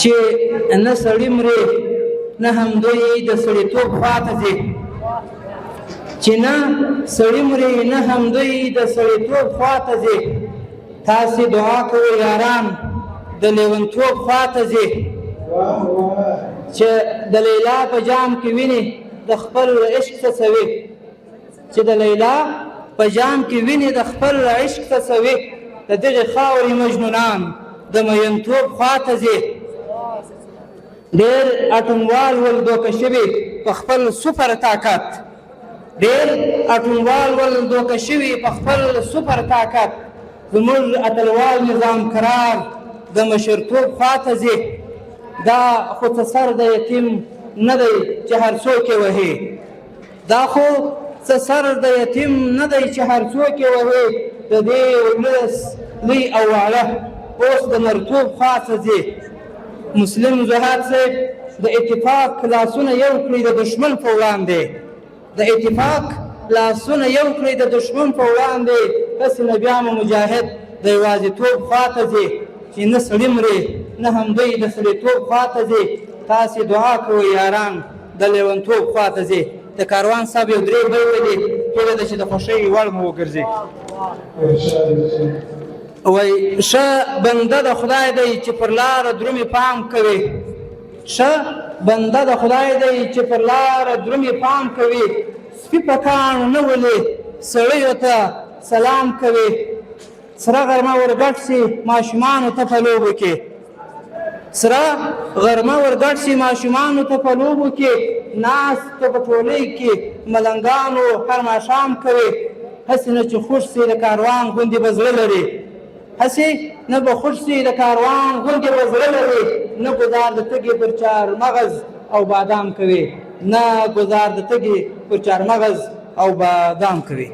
چې نه سړی مري نه هم دوی د سړیتوب خواته ځي، چې نه سړی مري نه هم دوی د سړیتوب خواته ځي. تاسې دعا کوئ یاران د لیونتوب خواته ځي، چې د لیلا په جام کې ویني د خپل عشق څڅوي، چې د لیلا په جام کې ویني د خپل عشق څڅوي. د دغې خاورې مجنونان د مینتوب خواته ځي. ډېر اټوموال ول دوکه شوي په خپل سپر طاقت، ډېر اټوموال ول دوکه شوي په خپل سپر طاقت. زموږ اتلوال نظام قرار د مشرتوب خواته ځي. دا خو څه سر د یتیم نه دی چې هر څوک یې وهي، دا خو څه سر د یتیم نه دی چې هر څوک یې وهي. د دې ولس لوی او واړه اوس د مرتوب خواته ځي. مسلم زهاد صاحب د اتفاق لاسونه یو کړي د دشمن په وړاندې، د اتفاق لاسونه یو کړي د دشمن په وړاندې. هسې نه بیا مو مجاهد د یوازیتوب خواته ځي، چې نه سړي مري نه هم دوی د سړیتوب خواته ځي. تاسې دعا کوئ یاران د لیونتوب خواته ځي. د کاروان صاحب یو درې بیته دي، هیله ده چې د خوښۍ وړ مو وګرځي. وایي ښه بنده د خدای دی چې پر لاره درومې پام کوي، ښه بنده د خدای دی چې پر لاره درومې پام کوي. سپي په کاڼو نه ولي سړیو ته سلام کوي. سره غرمه ورګډ سي ماشومانو ته په لوبو کې، سره غرمه ورګډ سي ماشومانو ته په لوبو کې. ناست په ټولۍ کې ملنګانو هر ماښام کوي. هسې نه چې خوش سي د کاروان غوندې به زړه لري، هسې نه به خوش سي د کاروان غوندې به زړه لري. نه ګزار د تږي پر چار مغز او بادام کوي، نه ګزار د تږي پر چار مغز او بادام کوي.